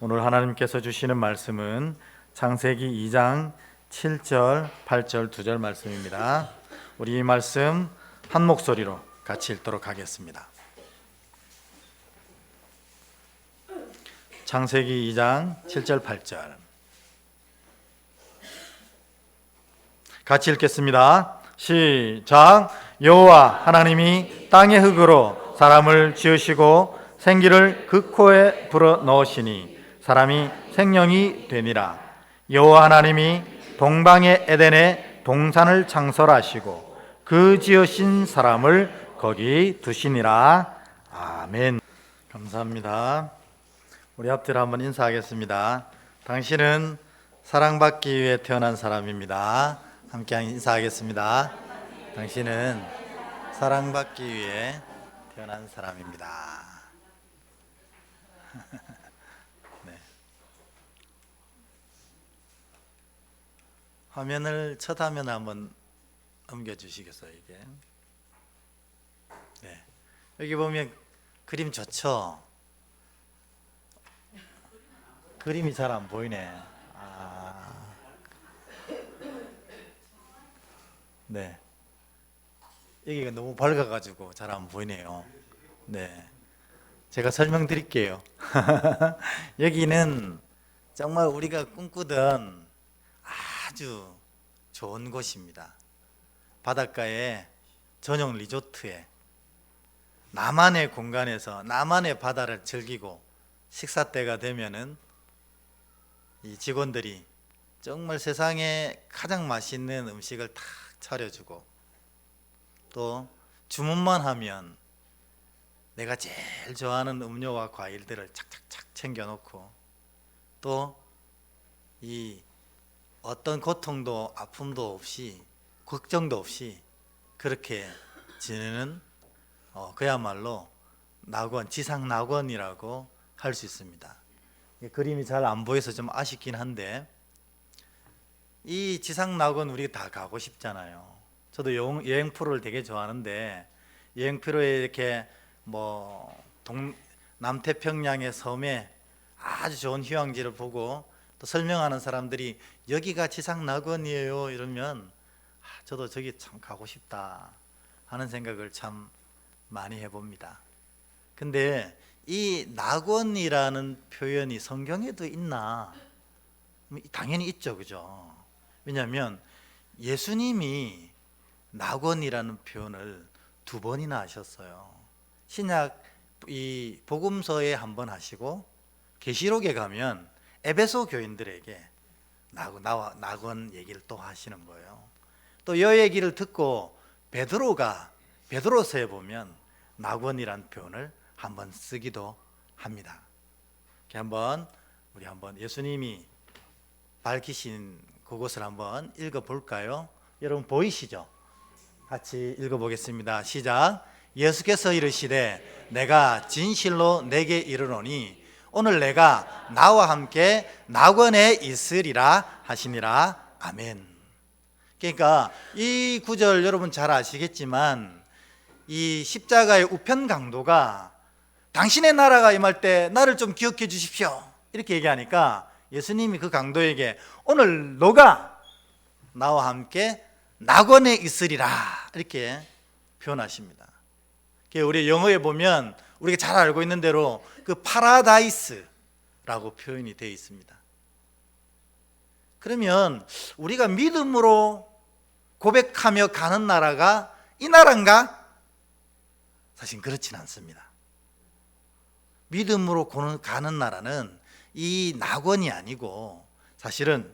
오늘 하나님께서 주시는 말씀은 창세기 2장 7절, 8절, 2절 말씀입니다. 우리 이 말씀 한 목소리로 같이 읽도록 하겠습니다. 창세기 2장 7절, 8절 같이 읽겠습니다. 시작. 여호와 하나님이 땅의 흙으로 사람을 지으시고 생기를 그 코에 불어 넣으시니 사람이 생명이 되니라. 여호와 하나님이 동방의 에덴에 동산을 창설하시고 그 지으신 사람을 거기 두시니라. 아멘. 감사합니다. 우리 앞뒤로 한번 인사하겠습니다. 당신은 사랑받기 위해 태어난 사람입니다. 함께 인사하겠습니다. 당신은 사랑받기 위해 태어난 사람입니다. 네. 화면을 첫 화면 한번 옮겨주시겠어요? 이게. 네. 여기 보면 그림 좋죠? 그림이 잘 안 보이네. 네. 여기가 너무 밝아가지고 잘 안 보이네요. 네. 제가 설명드릴게요. 여기는 정말 우리가 꿈꾸던 아주 좋은 곳입니다. 바닷가에 전용 리조트에 나만의 공간에서 나만의 바다를 즐기고 식사 때가 되면은 이 직원들이 정말 세상에 가장 맛있는 음식을 다 차려주고 또 주문만 하면 내가 제일 좋아하는 음료와 과일들을 착착착 챙겨놓고 또 이 어떤 고통도 아픔도 없이 걱정도 없이 그렇게 지내는 그야말로 낙원, 지상 낙원이라고 할 수 있습니다. 그림이 잘 안 보여서 좀 아쉽긴 한데 이 지상 낙원 우리 다 가고 싶잖아요. 저도 여행 프로를 되게 좋아하는데 여행 프로에 이렇게 남태평양의 섬에 아주 좋은 휴양지를 보고 또 설명하는 사람들이 여기가 지상 낙원이에요 이러면 저도 저기 참 가고 싶다 하는 생각을 참 많이 해봅니다. 근데 이 낙원이라는 표현이 성경에도 있나? 당연히 있죠, 그죠? 왜냐하면 예수님이 낙원이라는 표현을 2번이나 하셨어요. 신약 이 복음서에 한 번 하시고 계시록에 가면 에베소 교인들에게 낙원 얘기를 또 하시는 거예요. 또 이 얘기를 듣고 베드로서에 보면 낙원이라는 표현을 한번 쓰기도 합니다. 우리 한번 예수님이 밝히신 그것을 한번 읽어볼까요? 여러분 보이시죠? 같이 읽어보겠습니다. 시작. 예수께서 이르시되 내가 진실로 내게 이르노니 오늘 내가 나와 함께 낙원에 있으리라 하시니라. 아멘. 그러니까 이 구절 여러분 잘 아시겠지만 이 십자가의 우편 강도가 당신의 나라가 임할 때 나를 좀 기억해 주십시오 이렇게 얘기하니까 예수님이 그 강도에게 오늘 너가 나와 함께 낙원에 있으리라 이렇게 표현하십니다. 우리 영어에 보면 우리가 잘 알고 있는 대로 그 파라다이스라고 표현이 되어 있습니다. 그러면 우리가 믿음으로 고백하며 가는 나라가 이 나라인가? 사실 그렇진 않습니다. 믿음으로 가는 나라는 이 낙원이 아니고 사실은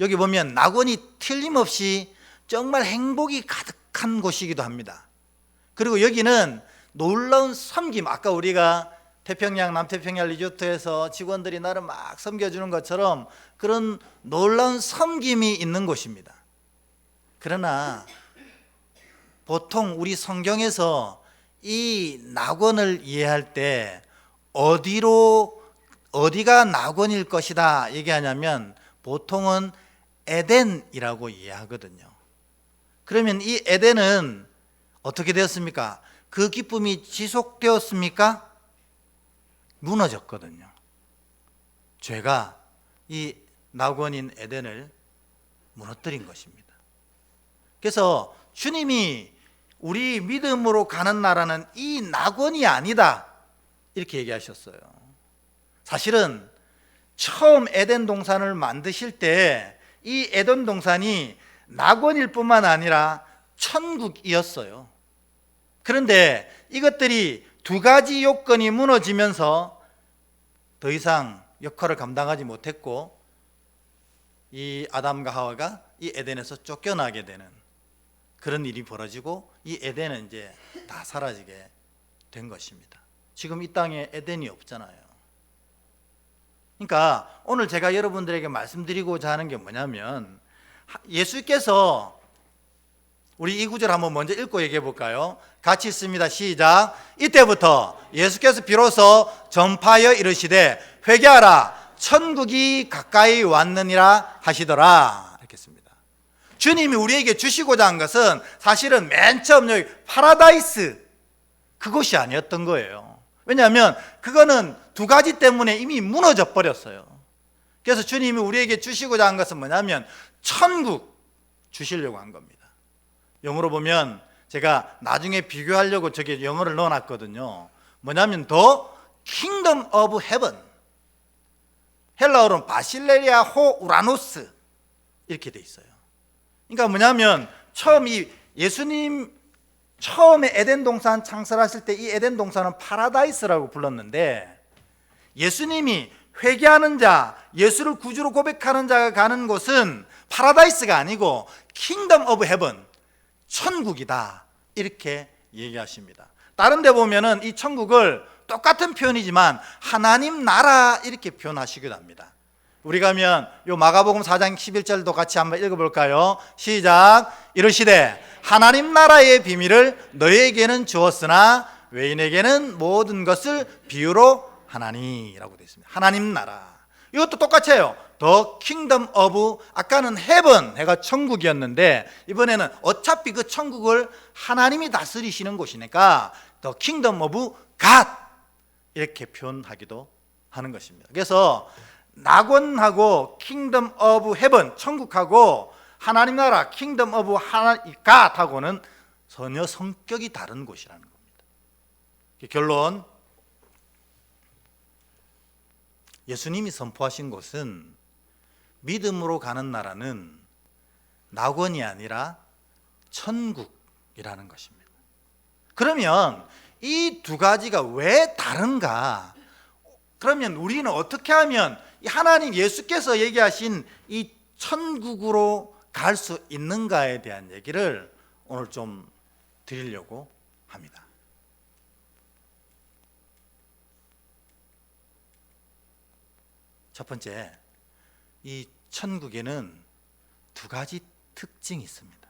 여기 보면 낙원이 틀림없이 정말 행복이 가득한 곳이기도 합니다. 그리고 여기는 놀라운 섬김, 아까 우리가 태평양 남태평양 리조트에서 직원들이 나를 막 섬겨주는 것처럼 그런 놀라운 섬김이 있는 곳입니다. 그러나 보통 우리 성경에서 이 낙원을 이해할 때 어디가 낙원일 것이다 얘기하냐면 보통은 에덴이라고 이해하거든요. 그러면 이 에덴은 어떻게 되었습니까? 그 기쁨이 지속되었습니까? 무너졌거든요. 죄가 이 낙원인 에덴을 무너뜨린 것입니다. 그래서 주님이 우리 믿음으로 가는 나라는 이 낙원이 아니다 이렇게 얘기하셨어요. 사실은 처음 에덴 동산을 만드실 때 이 에덴 동산이 낙원일 뿐만 아니라 천국이었어요. 그런데 이것들이 두 가지 요건이 무너지면서 더 이상 역할을 감당하지 못했고 이 아담과 하와가 이 에덴에서 쫓겨나게 되는 그런 일이 벌어지고 이 에덴은 이제 다 사라지게 된 것입니다. 지금 이 땅에 에덴이 없잖아요. 그러니까 오늘 제가 여러분들에게 말씀드리고자 하는 게 뭐냐면 예수께서 우리 이 구절 한번 먼저 읽고 얘기해 볼까요? 같이 읽습니다. 시작. 이때부터 예수께서 비로소 전파하여 이르시되 회개하라 천국이 가까이 왔느니라 하시더라. 이렇게 했습니다. 주님이 우리에게 주시고자 한 것은 사실은 맨 처음 여기 파라다이스 그곳이 아니었던 거예요. 왜냐하면 그거는 두 가지 때문에 이미 무너져 버렸어요. 그래서 주님이 우리에게 주시고자 한 것은 뭐냐면 천국 주시려고 한 겁니다. 영어로 보면 제가 나중에 비교하려고 저기 영어를 넣어놨거든요. 뭐냐면 The Kingdom of Heaven, 헬라어로는 바실레리아 호 우라노스 이렇게 돼 있어요. 그러니까 뭐냐면 처음 이 예수님 처음에 에덴 동산 창설하실 때 이 에덴 동산은 파라다이스라고 불렀는데 예수님이 회개하는 자, 예수를 구주로 고백하는 자가 가는 곳은 파라다이스가 아니고 킹덤 오브 헤븐, 천국이다 이렇게 얘기하십니다. 다른 데 보면은 이 천국을 똑같은 표현이지만 하나님 나라 이렇게 표현하시기도 합니다. 우리가 하면 요 마가복음 4장 11절도 같이 한번 읽어볼까요? 시작. 이르시되 하나님 나라의 비밀을 너희에게는 주었으나 외인에게는 모든 것을 비유로 하나니라고 되어 있습니다. 하나님 나라. 이것도 똑같아요. 더 킹덤 오브, 아까는 헤븐 해가 천국이었는데 이번에는 어차피 그 천국을 하나님이 다스리시는 곳이니까 더 킹덤 오브 갓 이렇게 표현하기도 하는 것입니다. 그래서 낙원하고 킹덤 오브 헤븐 천국하고 하나님 나라 킹덤 오브 갓하고는 전혀 성격이 다른 곳이라는 겁니다. 결론, 예수님이 선포하신 곳은 믿음으로 가는 나라는 낙원이 아니라 천국이라는 것입니다. 그러면 이 두 가지가 왜 다른가? 그러면 우리는 어떻게 하면 하나님 예수께서 얘기하신 이 천국으로 갈 수 있는가에 대한 얘기를 오늘 좀 드리려고 합니다. 첫 번째, 이 천국에는 두 가지 특징이 있습니다.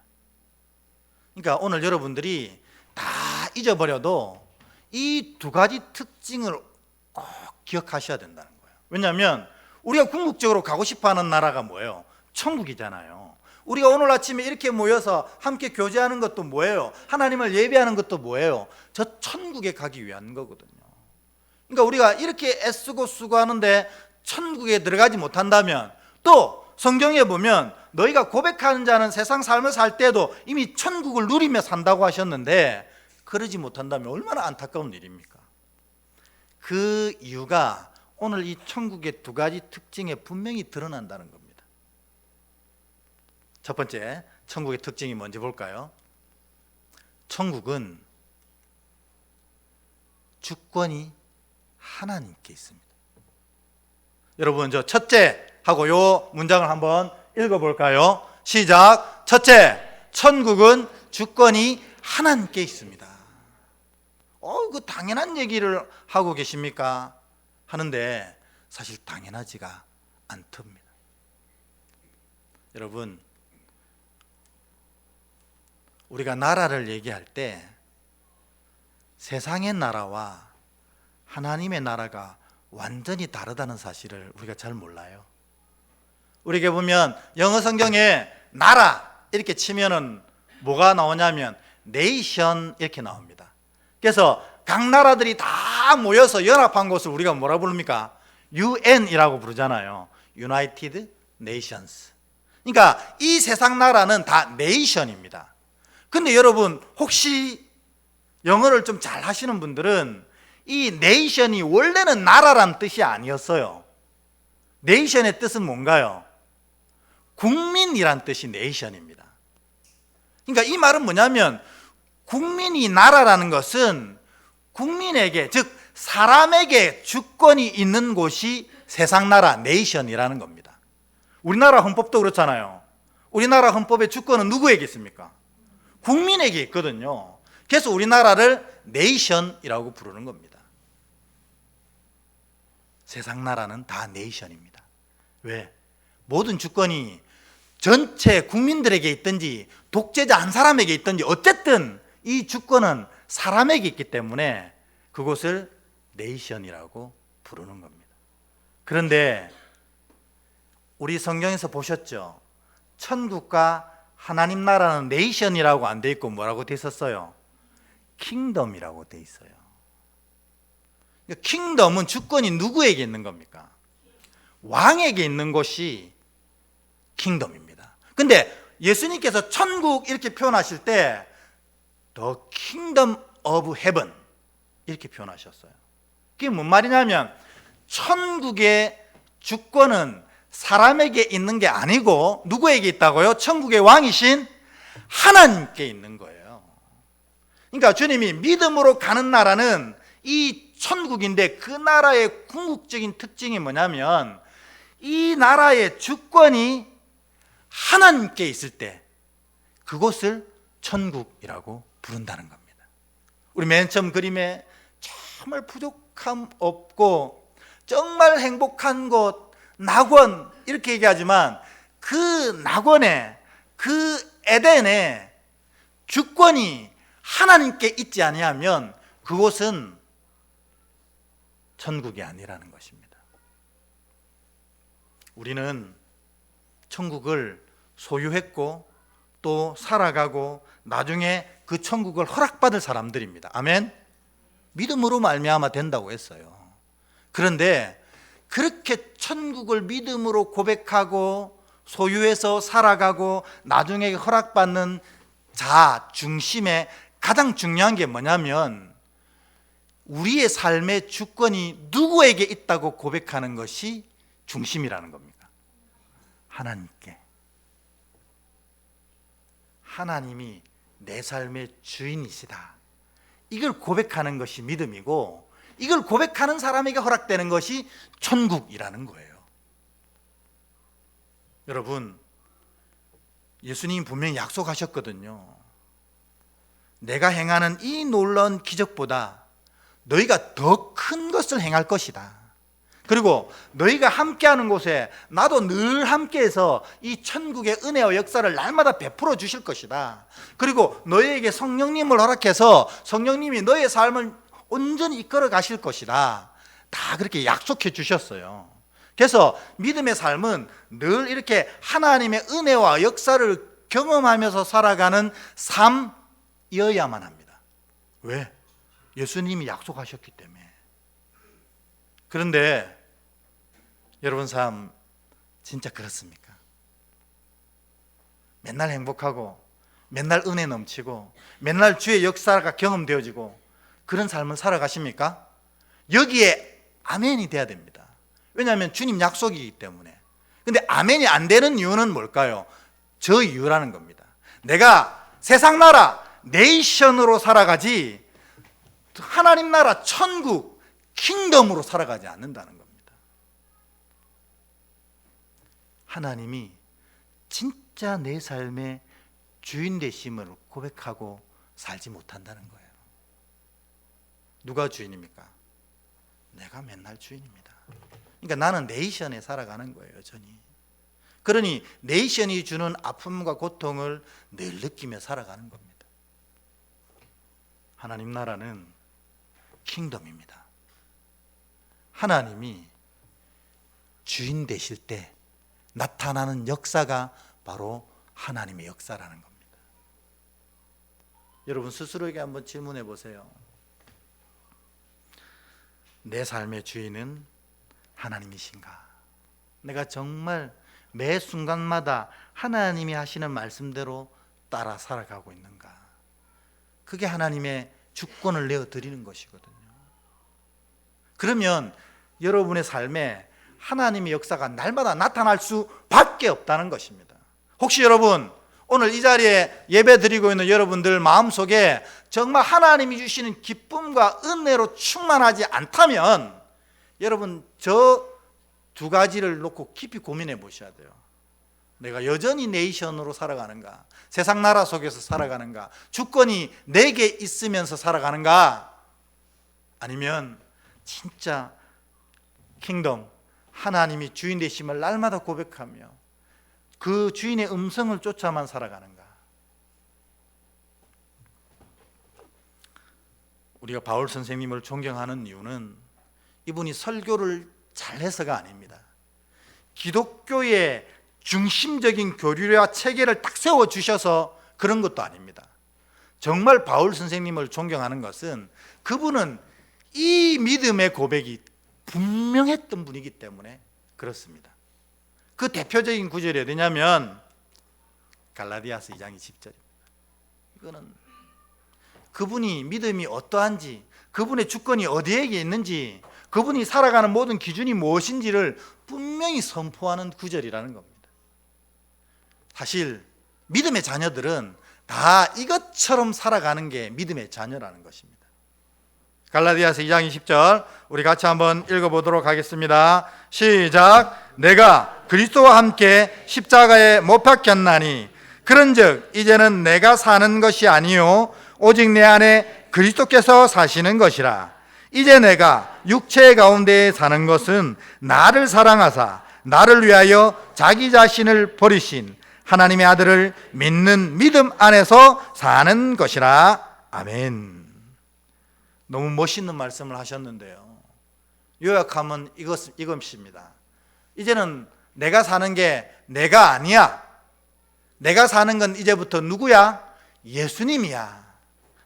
그러니까 오늘 여러분들이 다 잊어버려도 이 두 가지 특징을 꼭 기억하셔야 된다는 거예요. 왜냐하면 우리가 궁극적으로 가고 싶어하는 나라가 뭐예요? 천국이잖아요. 우리가 오늘 아침에 이렇게 모여서 함께 교제하는 것도 뭐예요? 하나님을 예배하는 것도 뭐예요? 저 천국에 가기 위한 거거든요. 그러니까 우리가 이렇게 애쓰고 수고하는데 천국에 들어가지 못한다면, 또 성경에 보면 너희가 고백하는 자는 세상 삶을 살 때도 이미 천국을 누리며 산다고 하셨는데 그러지 못한다면 얼마나 안타까운 일입니까? 그 이유가 오늘 이 천국의 두 가지 특징에 분명히 드러난다는 겁니다. 첫 번째, 천국의 특징이 뭔지 볼까요? 천국은 주권이 하나님께 있습니다. 여러분, 저 첫째 하고 요 문장을 한번 읽어볼까요? 시작. 첫째, 천국은 주권이 하나님께 있습니다. 그 당연한 얘기를 하고 계십니까? 하는데 사실 당연하지가 않답니다. 여러분, 우리가 나라를 얘기할 때 세상의 나라와 하나님의 나라가 완전히 다르다는 사실을 우리가 잘 몰라요. 우리가 보면 영어 성경에 나라 이렇게 치면은 뭐가 나오냐면 네이션 이렇게 나옵니다. 그래서 각 나라들이 다 모여서 연합한 곳을 우리가 뭐라 부릅니까? UN이라고 부르잖아요. United Nations. 그러니까 이 세상 나라는 다 네이션입니다. 근데 여러분 혹시 영어를 좀 잘 하시는 분들은 이 네이션이 원래는 나라란 뜻이 아니었어요. 네이션의 뜻은 뭔가요? 국민이란 뜻이 네이션입니다. 그러니까 이 말은 뭐냐면 국민이 나라라는 것은 국민에게, 즉 사람에게 주권이 있는 곳이 세상 나라, 네이션이라는 겁니다. 우리나라 헌법도 그렇잖아요. 우리나라 헌법의 주권은 누구에게 있습니까? 국민에게 있거든요. 그래서 우리나라를 네이션이라고 부르는 겁니다. 세상 나라는 다 네이션입니다. 왜? 모든 주권이 전체 국민들에게 있든지 독재자 한 사람에게 있든지 어쨌든 이 주권은 사람에게 있기 때문에 그곳을 네이션이라고 부르는 겁니다. 그런데 우리 성경에서 보셨죠? 천국과 하나님 나라는 네이션이라고 안 돼 있고 뭐라고 돼 있었어요? 킹덤이라고 돼 있어요. 킹덤은 주권이 누구에게 있는 겁니까? 왕에게 있는 것이 킹덤입니다. 근데 예수님께서 천국 이렇게 표현하실 때 The Kingdom of Heaven 이렇게 표현하셨어요. 그게 뭔 말이냐면 천국의 주권은 사람에게 있는 게 아니고 누구에게 있다고요? 천국의 왕이신 하나님께 있는 거예요. 그러니까 주님이 믿음으로 가는 나라는 이 천국인데 그 나라의 궁극적인 특징이 뭐냐면 이 나라의 주권이 하나님께 있을 때 그곳을 천국이라고 부른다는 겁니다. 우리 맨 처음 그림에 정말 부족함 없고 정말 행복한 곳, 낙원 이렇게 얘기하지만 그 낙원에, 그 에덴에 주권이 하나님께 있지 아니하면 그곳은 천국이 아니라는 것입니다. 우리는 천국을 소유했고 또 살아가고 나중에 그 천국을 허락받을 사람들입니다. 아멘. 믿음으로 말미암아 된다고 했어요. 그런데 그렇게 천국을 믿음으로 고백하고 소유해서 살아가고 나중에 허락받는 자 중심에 가장 중요한 게 뭐냐면 우리의 삶의 주권이 누구에게 있다고 고백하는 것이 중심이라는 겁니다. 하나님께. 하나님이 내 삶의 주인이시다. 이걸 고백하는 것이 믿음이고 이걸 고백하는 사람에게 허락되는 것이 천국이라는 거예요. 여러분, 예수님이 분명히 약속하셨거든요. 내가 행하는 이 놀라운 기적보다 너희가 더 큰 것을 행할 것이다. 그리고 너희가 함께하는 곳에 나도 늘 함께해서 이 천국의 은혜와 역사를 날마다 베풀어 주실 것이다. 그리고 너희에게 성령님을 허락해서 성령님이 너희의 삶을 온전히 이끌어 가실 것이다. 다 그렇게 약속해 주셨어요. 그래서 믿음의 삶은 늘 이렇게 하나님의 은혜와 역사를 경험하면서 살아가는 삶이어야만 합니다. 왜? 예수님이 약속하셨기 때문에. 그런데 여러분 삶 진짜 그렇습니까? 맨날 행복하고 맨날 은혜 넘치고 맨날 주의 역사가 경험되어지고 그런 삶을 살아가십니까? 여기에 아멘이 돼야 됩니다. 왜냐하면 주님 약속이기 때문에. 근데 아멘이 안 되는 이유는 뭘까요? 저 이유라는 겁니다. 내가 세상 나라 네이션으로 살아가지 하나님 나라 천국 킹덤으로 살아가지 않는다는 겁니다. 하나님이 진짜 내 삶의 주인 되심을 고백하고 살지 못한다는 거예요. 누가 주인입니까? 내가 맨날 주인입니다. 그러니까 나는 네이션에 살아가는 거예요, 여전히. 그러니 네이션이 주는 아픔과 고통을 늘 느끼며 살아가는 겁니다. 하나님 나라는 킹덤입니다. 하나님이 주인 되실 때 나타나는 역사가 바로 하나님의 역사라는 겁니다. 여러분 스스로에게 한번 질문해 보세요. 내 삶의 주인은 하나님이신가? 내가 정말 매 순간마다 하나님이 하시는 말씀대로 따라 살아가고 있는가? 그게 하나님의 주권을 내어드리는 것이거든요. 그러면 여러분의 삶에 하나님의 역사가 날마다 나타날 수밖에 없다는 것입니다. 혹시 여러분 오늘 이 자리에 예배 드리고 있는 여러분들 마음속에 정말 하나님이 주시는 기쁨과 은혜로 충만하지 않다면 여러분 저 두 가지를 놓고 깊이 고민해 보셔야 돼요. 내가 여전히 네이션으로 살아가는가? 세상 나라 속에서 살아가는가? 주권이 내게 있으면서 살아가는가? 아니면 진짜 킹덤, 하나님이 주인 되심을 날마다 고백하며 그 주인의 음성을 쫓아만 살아가는가? 우리가 바울 선생님을 존경하는 이유는 이분이 설교를 잘해서가 아닙니다. 기독교의 중심적인 교리와 체계를 딱 세워주셔서 그런 것도 아닙니다. 정말 바울 선생님을 존경하는 것은 그분은 이 믿음의 고백이 분명했던 분이기 때문에 그렇습니다. 그 대표적인 구절이 어디냐면 갈라디아서 2장 20절입니다. 이거는 그분이 믿음이 어떠한지, 그분의 주권이 어디에게 있는지, 그분이 살아가는 모든 기준이 무엇인지를 분명히 선포하는 구절이라는 겁니다. 사실 믿음의 자녀들은 다 이것처럼 살아가는 게 믿음의 자녀라는 것입니다. 갈라디아서 2장 20절 우리 같이 한번 읽어보도록 하겠습니다. 시작. 내가 그리스도와 함께 십자가에 못 박혔나니 그런즉 이제는 내가 사는 것이 아니요 오직 내 안에 그리스도께서 사시는 것이라. 이제 내가 육체 가운데 사는 것은 나를 사랑하사 나를 위하여 자기 자신을 버리신 하나님의 아들을 믿는 믿음 안에서 사는 것이라. 아멘. 너무 멋있는 말씀을 하셨는데요. 요약하면 이것입니다. 이제는 내가 사는 게 내가 아니야. 내가 사는 건 이제부터 누구야? 예수님이야.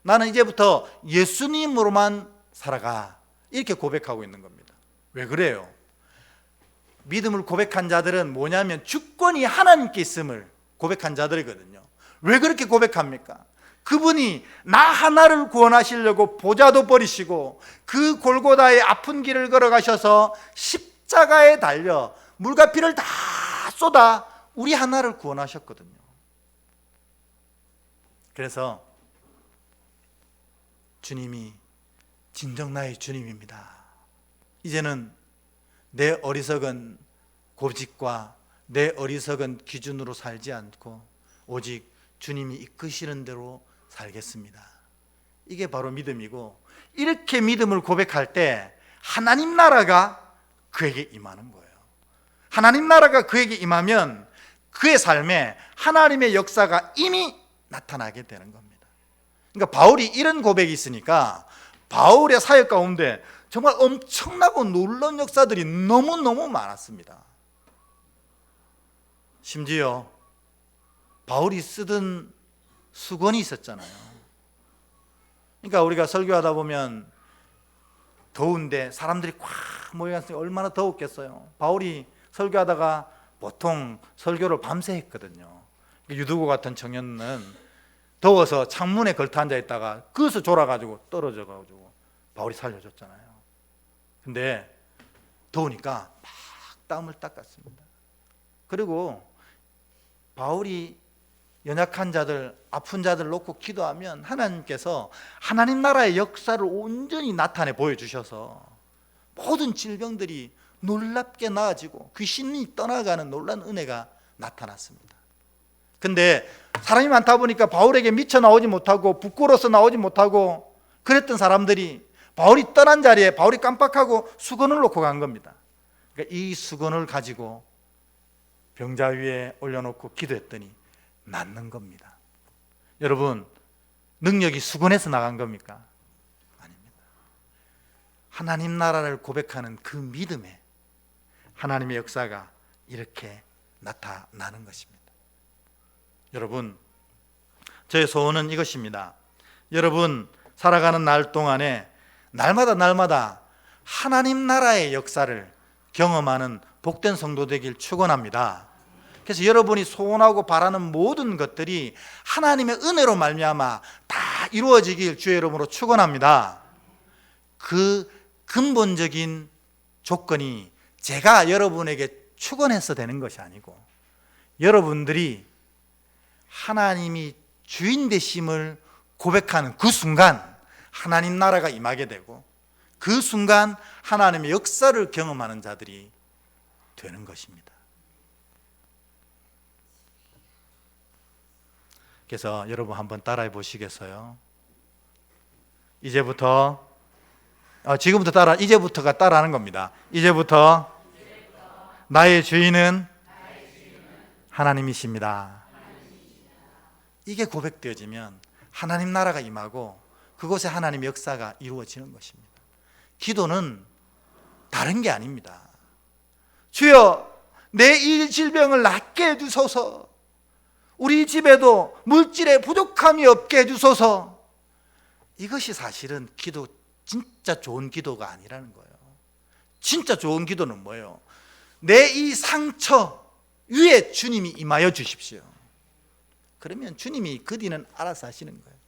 나는 이제부터 예수님으로만 살아가. 이렇게 고백하고 있는 겁니다. 왜 그래요? 믿음을 고백한 자들은 뭐냐면 주권이 하나님께 있음을 고백한 자들이거든요. 왜 그렇게 고백합니까? 그분이 나 하나를 구원하시려고 보좌도 버리시고 그 골고다의 아픈 길을 걸어가셔서 십자가에 달려 물과 피를 다 쏟아 우리 하나를 구원하셨거든요. 그래서 주님이 진정 나의 주님입니다. 이제는 내 어리석은 고집과 내 어리석은 기준으로 살지 않고 오직 주님이 이끄시는 대로 살겠습니다. 이게 바로 믿음이고, 이렇게 믿음을 고백할 때 하나님 나라가 그에게 임하는 거예요. 하나님 나라가 그에게 임하면 그의 삶에 하나님의 역사가 이미 나타나게 되는 겁니다. 그러니까 바울이 이런 고백이 있으니까 바울의 사역 가운데 정말 엄청나고 놀라운 역사들이 너무너무 많았습니다. 심지어 바울이 쓰던 수건이 있었잖아요. 그러니까 우리가 설교하다 보면 더운데 사람들이 꽉 모여있으니 얼마나 더웠겠어요. 바울이 설교하다가 보통 설교를 밤새 했거든요. 유두고 같은 청년은 더워서 창문에 걸터 앉아 있다가 그것을 졸아가지고 떨어져가지고 바울이 살려줬잖아요. 근데 더우니까 막 땀을 닦았습니다. 그리고 바울이 연약한 자들, 아픈 자들 놓고 기도하면 하나님께서 하나님 나라의 역사를 온전히 나타내 보여주셔서 모든 질병들이 놀랍게 나아지고 귀신이 떠나가는 놀라운 은혜가 나타났습니다. 근데 사람이 많다 보니까 바울에게 미쳐 나오지 못하고 부끄러워서 나오지 못하고 그랬던 사람들이 바울이 떠난 자리에 바울이 깜빡하고 수건을 놓고 간 겁니다. 그러니까 이 수건을 가지고 병자 위에 올려놓고 기도했더니 낫는 겁니다. 여러분, 능력이 수건에서 나간 겁니까? 아닙니다. 하나님 나라를 고백하는 그 믿음에 하나님의 역사가 이렇게 나타나는 것입니다. 여러분, 저의 소원은 이것입니다. 여러분 살아가는 날 동안에 날마다 하나님 나라의 역사를 경험하는 복된 성도 되길 축원합니다. 그래서 여러분이 소원하고 바라는 모든 것들이 하나님의 은혜로 말미암아 다 이루어지길 주의 이름으로 축원합니다. 그 근본적인 조건이 제가 여러분에게 축원해서 되는 것이 아니고 여러분들이 하나님이 주인 되심을 고백하는 그 순간 하나님 나라가 임하게 되고 그 순간 하나님의 역사를 경험하는 자들이 되는 것입니다. 그래서 여러분 한번 따라해 보시겠어요? 이제부터가 따라하는 겁니다. 이제부터 나의 주인은 하나님이십니다. 이게 고백되어지면 하나님 나라가 임하고 그곳에 하나님의 역사가 이루어지는 것입니다. 기도는 다른 게 아닙니다. 주여, 내 이 질병을 낫게 해주소서. 우리 집에도 물질에 부족함이 없게 해주소서. 이것이 사실은 기도, 진짜 좋은 기도가 아니라는 거예요. 진짜 좋은 기도는 뭐예요? 내 이 상처 위에 주님이 임하여 주십시오. 그러면 주님이 그 뒤는 알아서 하시는 거예요.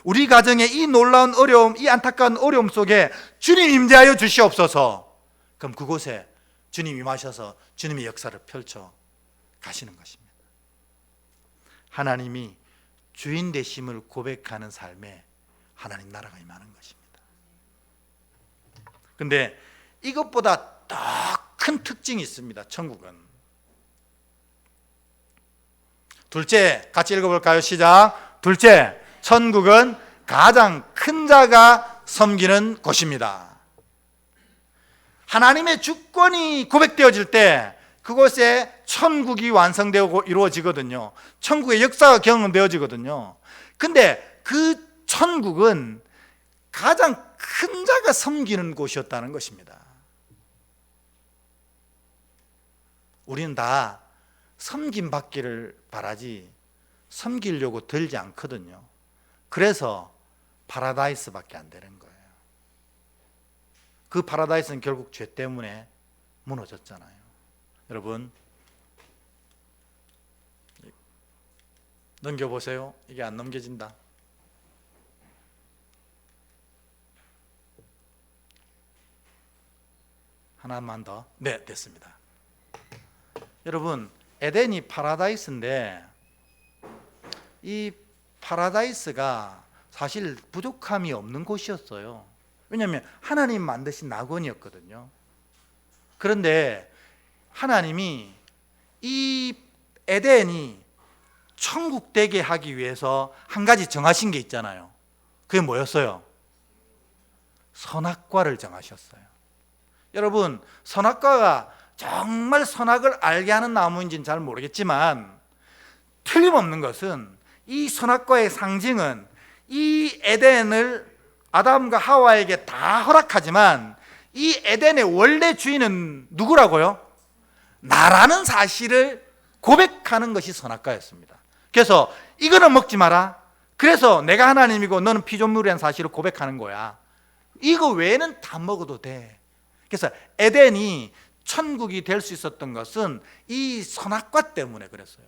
우리 가정의 이 놀라운 어려움, 이 안타까운 어려움 속에 주님 임재하여 주시옵소서. 그럼 그곳에 주님 임하셔서 주님의 역사를 펼쳐 가시는 것입니다. 하나님이 주인 되심을 고백하는 삶에 하나님 나라가 임하는 것입니다. 그런데 이것보다 더 큰 특징이 있습니다. 천국은. 둘째, 같이 읽어볼까요? 시작. 둘째, 천국은 가장 큰 자가 섬기는 곳입니다. 하나님의 주권이 고백되어질 때 그곳에 천국이 완성되고 이루어지거든요. 천국의 역사가 경험되어지거든요. 근데 그 천국은 가장 큰 자가 섬기는 곳이었다는 것입니다. 우리는 다 섬김 받기를 바라지 섬기려고 들지 않거든요. 그래서 파라다이스밖에 안 되는 거예요. 그 파라다이스는 결국 죄 때문에 무너졌잖아요. 여러분, 넘겨보세요. 이게 안 넘겨진다. 하나만 더. 네, 됐습니다. 여러분, 에덴이 파라다이스인데 이 파라다이스가 사실 부족함이 없는 곳이었어요. 왜냐하면 하나님 만드신 낙원이었거든요. 그런데 하나님이 이 에덴이 천국 되게 하기 위해서 한 가지 정하신 게 있잖아요. 그게 뭐였어요? 선악과를 정하셨어요. 여러분, 선악과가 정말 선악을 알게 하는 나무인지는 잘 모르겠지만 틀림없는 것은 이 선악과의 상징은 이 에덴을 아담과 하와에게 다 허락하지만 이 에덴의 원래 주인은 누구라고요? 나라는 사실을 고백하는 것이 선악과였습니다. 그래서 이거는 먹지 마라. 그래서 내가 하나님이고 너는 피조물이라는 사실을 고백하는 거야. 이거 외에는 다 먹어도 돼. 그래서 에덴이 천국이 될 수 있었던 것은 이 선악과 때문에 그랬어요.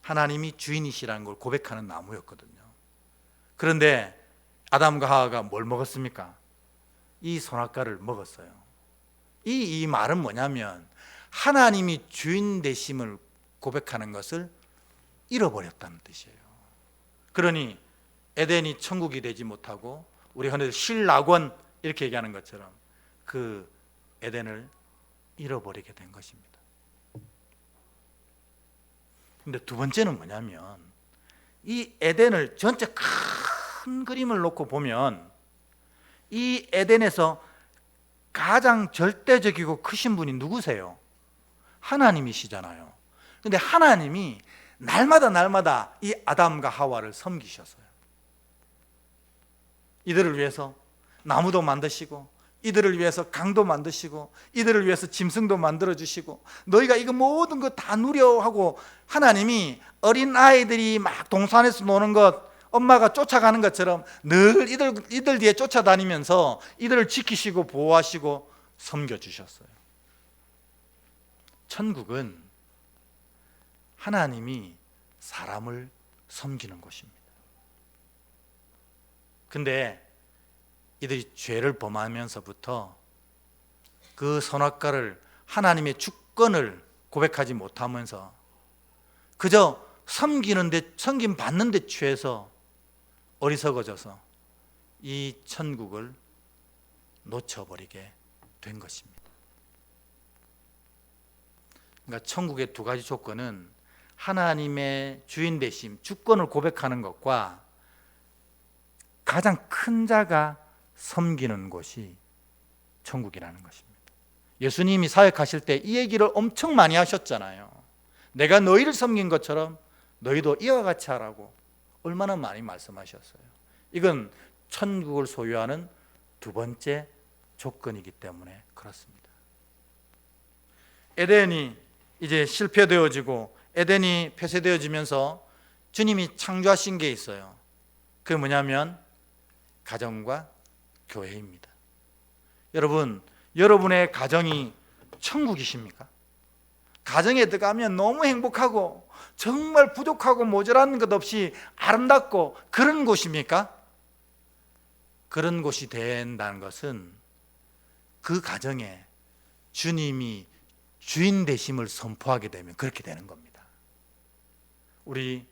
하나님이 주인이시라는 걸 고백하는 나무였거든요. 그런데 아담과 하와가 뭘 먹었습니까? 이 선악과를 먹었어요. 이 말은 뭐냐면 하나님이 주인 되심을 고백하는 것을 잃어버렸다는 뜻이에요. 그러니 에덴이 천국이 되지 못하고 우리 흔히 신락원 이렇게 얘기하는 것처럼 그 에덴을 잃어버리게 된 것입니다. 근데 두 번째는 뭐냐면 이 에덴을 전체 큰 그림을 놓고 보면 이 에덴에서 가장 절대적이고 크신 분이 누구세요? 하나님이시잖아요. 근데 하나님이 날마다 이 아담과 하와를 섬기셨어요. 이들을 위해서 나무도 만드시고 이들을 위해서 강도 만드시고 이들을 위해서 짐승도 만들어주시고 너희가 이거 모든 거 다 누려 하고 하나님이 어린 아이들이 막 동산에서 노는 것 엄마가 쫓아가는 것처럼 늘 이들 뒤에 쫓아다니면서 이들을 지키시고 보호하시고 섬겨주셨어요. 천국은 하나님이 사람을 섬기는 곳입니다. 근데 이들이 죄를 범하면서부터 그 선악과를 하나님의 주권을 고백하지 못하면서 그저 섬김 받는 데 취해서 어리석어져서 이 천국을 놓쳐버리게 된 것입니다. 그러니까 천국의 두 가지 조건은 하나님의 주인 되심, 주권을 고백하는 것과 가장 큰 자가 섬기는 곳이 천국이라는 것입니다. 예수님이 사역하실 때 이 얘기를 엄청 많이 하셨잖아요. 내가 너희를 섬긴 것처럼 너희도 이와 같이 하라고 얼마나 많이 말씀하셨어요. 이건 천국을 소유하는 두 번째 조건이기 때문에 그렇습니다. 에덴이 이제 실패되어지고 에덴이 폐쇄되어지면서 주님이 창조하신 게 있어요. 그게 뭐냐면 가정과 교회입니다. 여러분, 여러분의 가정이 천국이십니까? 가정에 들어가면 너무 행복하고 정말 부족하고 모자란 것 없이 아름답고 그런 곳입니까? 그런 곳이 된다는 것은 그 가정에 주님이 주인 되심을 선포하게 되면 그렇게 되는 겁니다. 우리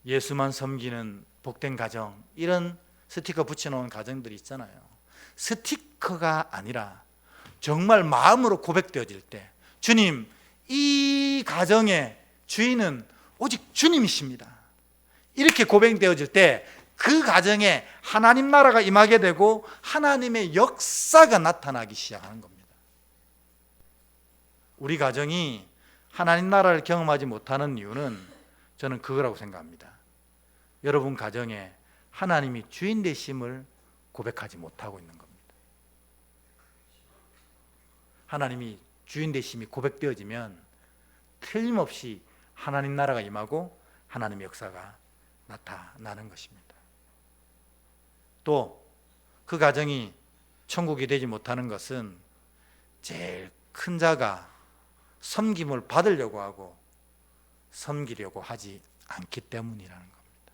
예수만 섬기는 복된 가정, 이런 스티커 붙여놓은 가정들이 있잖아요. 스티커가 아니라 정말 마음으로 고백되어질 때, 주님, 이 가정의 주인은 오직 주님이십니다, 이렇게 고백되어질 때 그 가정에 하나님 나라가 임하게 되고 하나님의 역사가 나타나기 시작하는 겁니다. 우리 가정이 하나님 나라를 경험하지 못하는 이유는 저는 그거라고 생각합니다. 여러분 가정에 하나님이 주인 되심을 고백하지 못하고 있는 겁니다. 하나님이 주인 되심이 고백되어지면 틀림없이 하나님 나라가 임하고 하나님의 역사가 나타나는 것입니다. 또 그 가정이 천국이 되지 못하는 것은 제일 큰 자가 섬김을 받으려고 하고 섬기려고 하지 않기 때문이라는 겁니다.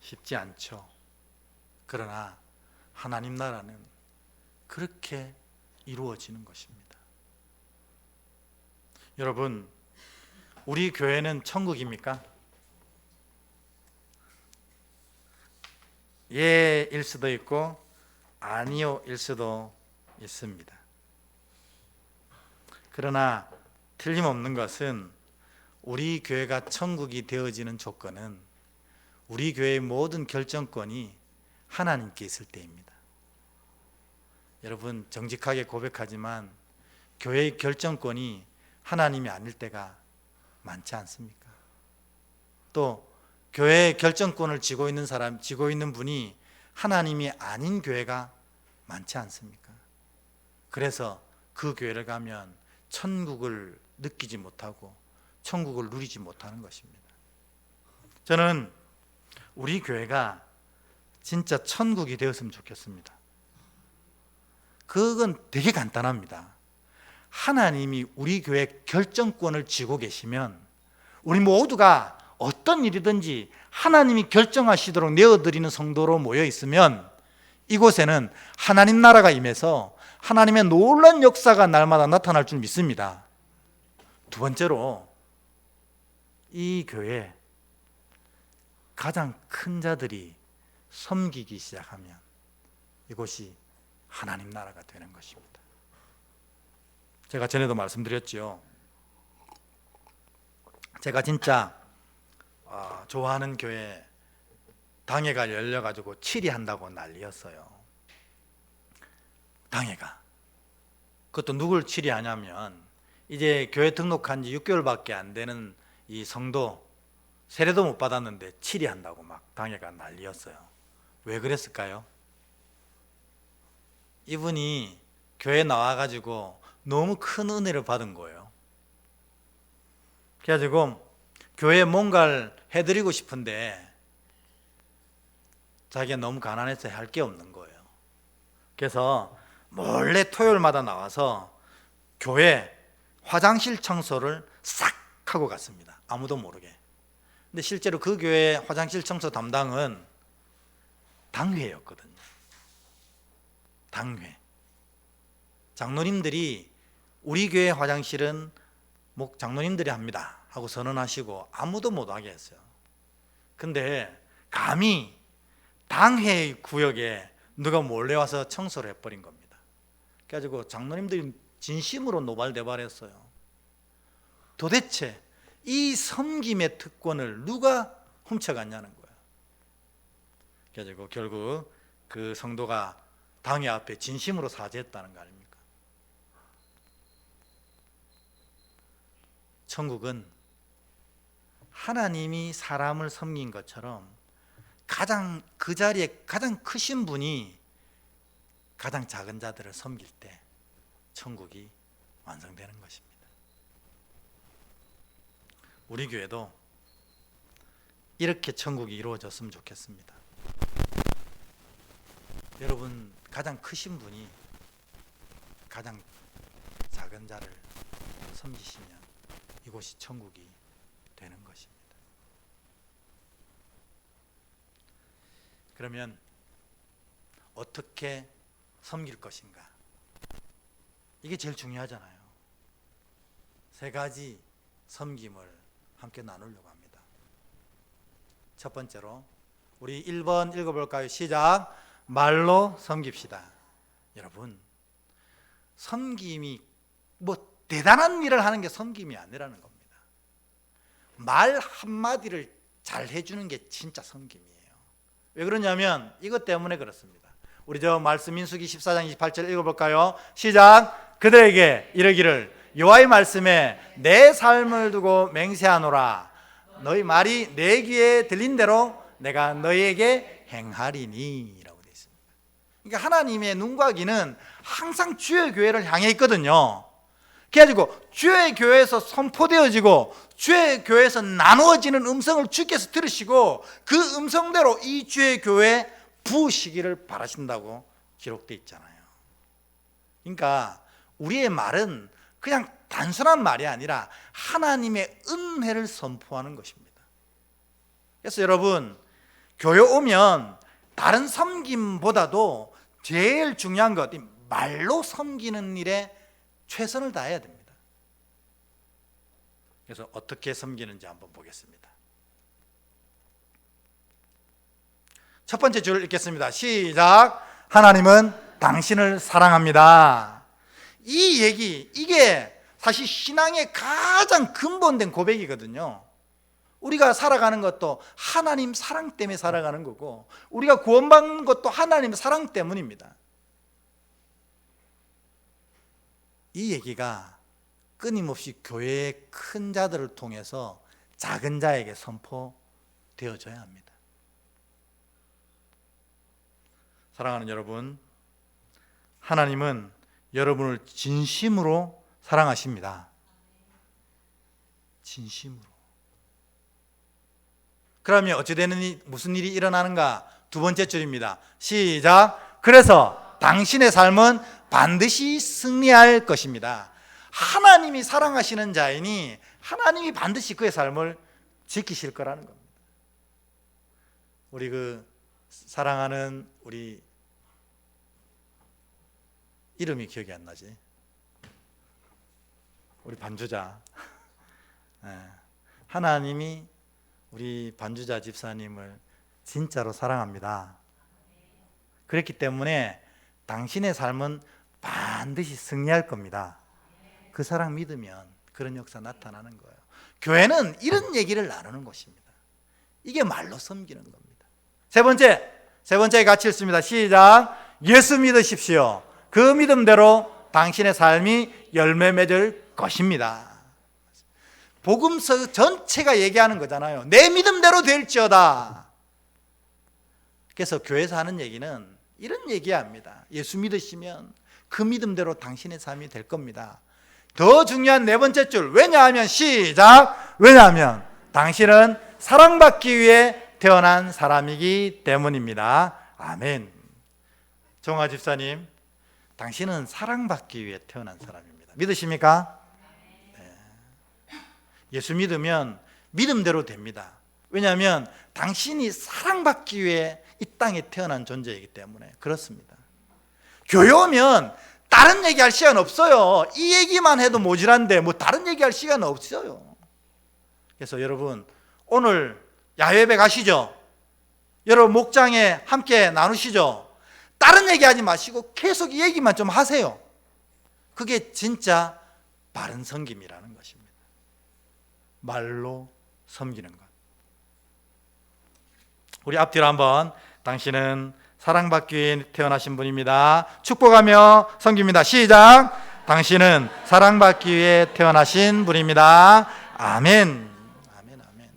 쉽지 않죠. 그러나 하나님 나라는 그렇게 이루어지는 것입니다. 여러분, 우리 교회는 천국입니까? 예일 수도 있고 아니요일 수도 있습니다. 그러나 틀림없는 것은 우리 교회가 천국이 되어지는 조건은 우리 교회의 모든 결정권이 하나님께 있을 때입니다. 여러분, 정직하게 고백하지만 교회의 결정권이 하나님이 아닐 때가 많지 않습니까? 또 교회의 결정권을 쥐고 있는 분이 하나님이 아닌 교회가 많지 않습니까? 그래서 그 교회를 가면 천국을 느끼지 못하고 천국을 누리지 못하는 것입니다. 저는 우리 교회가 진짜 천국이 되었으면 좋겠습니다. 그건 되게 간단합니다. 하나님이 우리 교회 결정권을 쥐고 계시면 우리 모두가 어떤 일이든지 하나님이 결정하시도록 내어드리는 성도로 모여 있으면 이곳에는 하나님 나라가 임해서 하나님의 놀라운 역사가 날마다 나타날 줄 믿습니다. 두 번째로, 이 교회 가장 큰 자들이 섬기기 시작하면 이곳이 하나님 나라가 되는 것입니다. 제가 전에도 말씀드렸죠. 제가 진짜 좋아하는 교회 당회가 열려가지고 치리한다고 난리였어요. 당회가. 그것도 누굴 치리하냐면 이제 교회 등록한 지 6개월밖에 안 되는 이 성도, 세례도 못 받았는데 치리한다고 막 당회가 난리였어요. 왜 그랬을까요? 이분이 교회에 나와가지고 너무 큰 은혜를 받은 거예요. 그래가지고 교회에 뭔가를 해드리고 싶은데 자기가 너무 가난해서 할 게 없는 거예요. 그래서 몰래 토요일마다 나와서 교회 화장실 청소를 싹 하고 갔습니다. 아무도 모르게. 근데 실제로 그 교회 화장실 청소 담당은 당회였거든요. 당회. 장로님들이 우리 교회 화장실은 장로님들이 합니다 하고 선언하시고 아무도 못하게 했어요. 근데 감히 당회 구역에 누가 몰래 와서 청소를 해버린 겁니다. 그래가지고 장로님들이 진심으로 노발대발했어요. 도대체 이 섬김의 특권을 누가 훔쳐갔냐는 거예요. 그래가지고 결국 그 성도가 당회 앞에 진심으로 사죄했다는 거 아닙니까? 천국은 하나님이 사람을 섬긴 것처럼 그 자리에 가장 크신 분이 가장 작은 자들을 섬길 때 천국이 완성되는 것입니다. 우리 교회도 이렇게 천국이 이루어졌으면 좋겠습니다. 여러분, 가장 크신 분이 가장 작은 자를 섬기시면 이곳이 천국이 되는 것입니다. 그러면 어떻게 섬길 것인가? 이게 제일 중요하잖아요. 세 가지 섬김을 함께 나누려고 합니다. 첫 번째로 우리 1번 읽어볼까요? 시작. 말로 섬깁시다. 여러분, 섬김이 대단한 일을 하는 게 섬김이 아니라는 겁니다. 말 한마디를 잘 해주는 게 진짜 섬김이에요. 왜 그러냐면 이것 때문에 그렇습니다. 우리 말씀 민수기 14장 28절 읽어볼까요? 시작. 그들에게 이르기를 여호와의 말씀에 내 삶을 두고 맹세하노라. 너희 말이 내 귀에 들린 대로 내가 너희에게 행하리니 라고 되어 있습니다. 그러니까 하나님의 눈과 귀는 항상 주의 교회를 향해 있거든요. 그래가지고 주의 교회에서 선포되어지고 주의 교회에서 나누어지는 음성을 주께서 들으시고 그 음성대로 이 주의 교회에 부으시기를 바라신다고 기록되어 있잖아요. 그러니까 우리의 말은 그냥 단순한 말이 아니라 하나님의 은혜를 선포하는 것입니다. 그래서 여러분, 교회 오면 다른 섬김보다도 제일 중요한 것, 말로 섬기는 일에 최선을 다해야 됩니다. 그래서 어떻게 섬기는지 한번 보겠습니다. 첫 번째 줄 읽겠습니다. 시작. 하나님은 당신을 사랑합니다. 이 얘기, 이게 사실 신앙의 가장 근본된 고백이거든요. 우리가 살아가는 것도 하나님 사랑 때문에 살아가는 거고 우리가 구원받는 것도 하나님의 사랑 때문입니다. 이 얘기가 끊임없이 교회의 큰 자들을 통해서 작은 자에게 선포되어져야 합니다. 사랑하는 여러분, 하나님은 여러분을 진심으로 사랑하십니다. 진심으로. 그러면 어찌 되는 무슨 일이 일어나는가? 두 번째 줄입니다. 시작. 그래서 당신의 삶은 반드시 승리할 것입니다. 하나님이 사랑하시는 자이니 하나님이 반드시 그의 삶을 지키실 거라는 겁니다. 우리 사랑하는 우리 이름이 기억이 안 나지? 우리 반주자. 하나님이 우리 반주자 집사님을 진짜로 사랑합니다. 그렇기 때문에 당신의 삶은 반드시 승리할 겁니다. 그 사랑 믿으면 그런 역사 나타나는 거예요. 교회는 이런 얘기를 나누는 것입니다. 이게 말로 섬기는 겁니다. 세 번째 같이 읽습니다. 시작. 예수 믿으십시오. 그 믿음대로 당신의 삶이 열매 맺을 것입니다. 복음서 전체가 얘기하는 거잖아요. 내 믿음대로 될지어다. 그래서 교회에서 하는 얘기는 이런 얘기합니다. 예수 믿으시면 그 믿음대로 당신의 삶이 될 겁니다. 더 중요한 네 번째 줄. 왜냐하면 시작. 왜냐하면 당신은 사랑받기 위해 태어난 사람이기 때문입니다. 아멘. 정화 집사님, 당신은 사랑받기 위해 태어난 사람입니다. 믿으십니까? 네. 예수 믿으면 믿음대로 됩니다. 왜냐하면 당신이 사랑받기 위해 이 땅에 태어난 존재이기 때문에 그렇습니다. 교회 오면 다른 얘기할 시간 없어요. 이 얘기만 해도 모자란데 뭐 다른 얘기할 시간 없어요. 그래서 여러분, 오늘 야외배 가시죠? 여러분 목장에 함께 나누시죠? 다른 얘기하지 마시고 계속 이 얘기만 좀 하세요. 그게 진짜 바른 섬김이라는 것입니다. 말로 섬기는 것. 우리 앞뒤로 한번, 당신은 사랑받기 위해 태어나신 분입니다. 축복하며 섬깁니다. 시작. 당신은 사랑받기 위해 태어나신 분입니다. 아멘. 아멘, 아멘.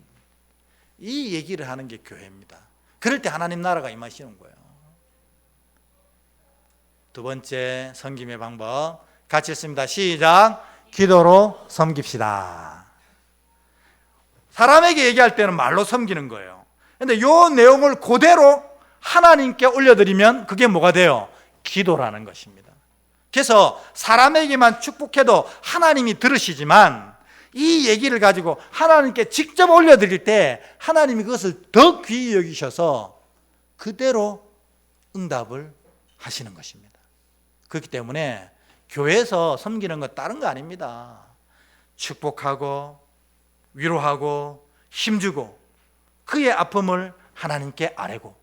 이 얘기를 하는 게 교회입니다. 그럴 때 하나님 나라가 임하시는 거예요. 두 번째 섬김의 방법 같이 읽습니다. 시작. 기도로 섬깁시다. 사람에게 얘기할 때는 말로 섬기는 거예요. 그런데 이 내용을 그대로 하나님께 올려드리면 그게 뭐가 돼요? 기도라는 것입니다. 그래서 사람에게만 축복해도 하나님이 들으시지만 이 얘기를 가지고 하나님께 직접 올려드릴 때 하나님이 그것을 더 귀히 여기셔서 그대로 응답을 하시는 것입니다. 그렇기 때문에 교회에서 섬기는 건 다른 거 아닙니다. 축복하고 위로하고 힘주고 그의 아픔을 하나님께 아뢰고,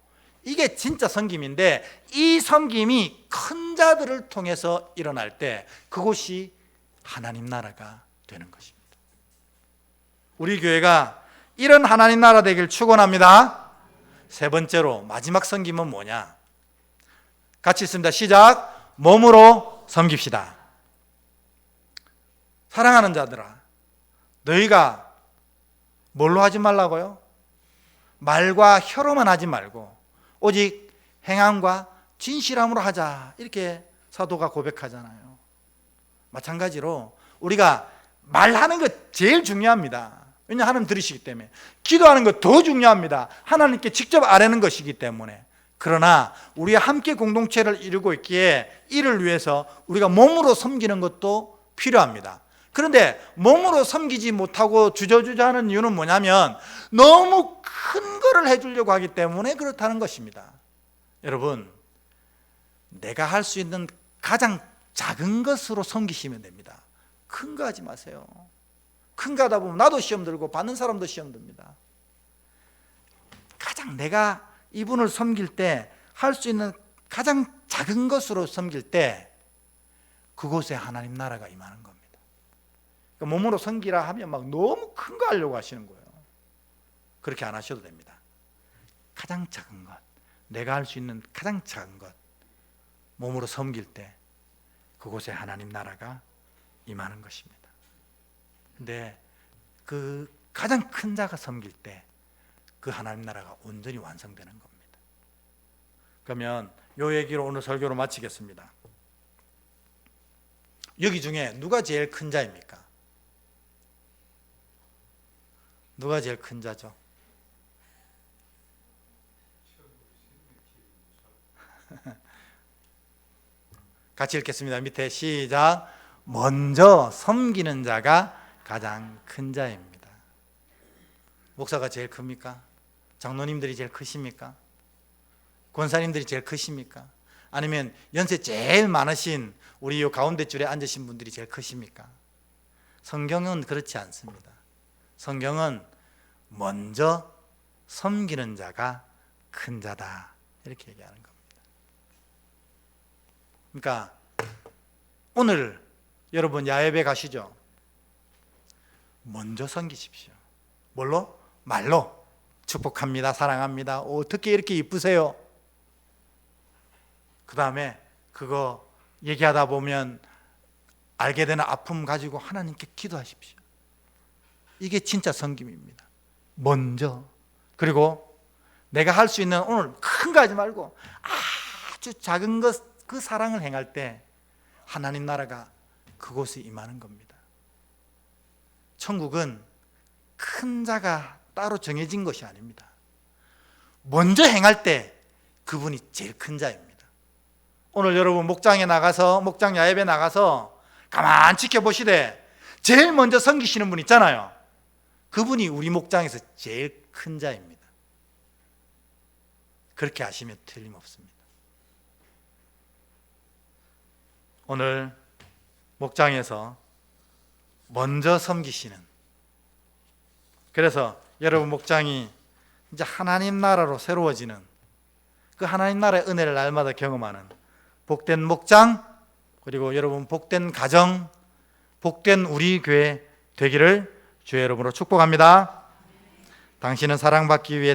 이게 진짜 섬김인데, 이 섬김이 큰 자들을 통해서 일어날 때 그곳이 하나님 나라가 되는 것입니다. 우리 교회가 이런 하나님 나라 되길 축원합니다. 세 번째로 마지막 섬김은 뭐냐? 같이 있습니다. 시작. 몸으로 섬깁시다. 사랑하는 자들아, 너희가 뭘로 하지 말라고요? 말과 혀로만 하지 말고 오직 행함과 진실함으로 하자, 이렇게 사도가 고백하잖아요. 마찬가지로 우리가 말하는 것 제일 중요합니다. 왜냐하면 하나님 들으시기 때문에. 기도하는 것 더 중요합니다. 하나님께 직접 아뢰는 것이기 때문에. 그러나 우리가 함께 공동체를 이루고 있기에 이를 위해서 우리가 몸으로 섬기는 것도 필요합니다. 그런데 몸으로 섬기지 못하고 주저주저 하는 이유는 뭐냐면 너무 큰 거를 해주려고 하기 때문에 그렇다는 것입니다. 여러분, 내가 할 수 있는 가장 작은 것으로 섬기시면 됩니다. 큰 거 하지 마세요. 큰 거 하다 보면 나도 시험 들고 받는 사람도 시험 듭니다. 가장 내가 이분을 섬길 때 할 수 있는 가장 작은 것으로 섬길 때 그곳에 하나님 나라가 임하는 겁니다. 그러니까 몸으로 섬기라 하면 막 너무 큰 거 하려고 하시는 거예요. 그렇게 안 하셔도 됩니다. 가장 작은 것, 내가 할 수 있는 가장 작은 것, 몸으로 섬길 때 그곳에 하나님 나라가 임하는 것입니다. 근데 그 가장 큰 자가 섬길 때 그 하나님 나라가 온전히 완성되는 겁니다. 그러면 이 얘기로 오늘 설교를 마치겠습니다. 여기 중에 누가 제일 큰 자입니까? 누가 제일 큰 자죠? 같이 읽겠습니다. 밑에 시작. 먼저 섬기는 자가 가장 큰 자입니다. 목사가 제일 큽니까? 장로님들이 제일 크십니까? 권사님들이 제일 크십니까? 아니면 연세 제일 많으신 우리 이 가운데 줄에 앉으신 분들이 제일 크십니까? 성경은 그렇지 않습니다. 성경은 먼저 섬기는 자가 큰 자다, 이렇게 얘기하는 겁니다. 그러니까 오늘 여러분 야외배 가시죠? 먼저 섬기십시오. 뭘로? 말로. 축복합니다, 사랑합니다, 어떻게 이렇게 이쁘세요? 그 다음에 그거 얘기하다 보면 알게 되는 아픔 가지고 하나님께 기도하십시오. 이게 진짜 섬김입니다. 먼저. 그리고 내가 할 수 있는, 오늘 큰 거 하지 말고 아주 작은 것, 그 사랑을 행할 때 하나님 나라가 그곳에 임하는 겁니다. 천국은 큰 큰 자가 따로 정해진 것이 아닙니다. 먼저 행할 때 그분이 제일 큰 자입니다. 오늘 여러분 목장 야외에 나가서 가만 지켜보시되 제일 먼저 섬기시는 분 있잖아요. 그분이 우리 목장에서 제일 큰 자입니다. 그렇게 아시면 틀림없습니다. 오늘 목장에서 먼저 섬기시는, 그래서 여러분 목장이 이제 하나님 나라로 새로워지는 그 하나님 나라의 은혜를 날마다 경험하는 복된 목장, 그리고 여러분 복된 가정, 복된 우리 교회 되기를 주의 이름으로 축복합니다. 당신은 사랑받기 위해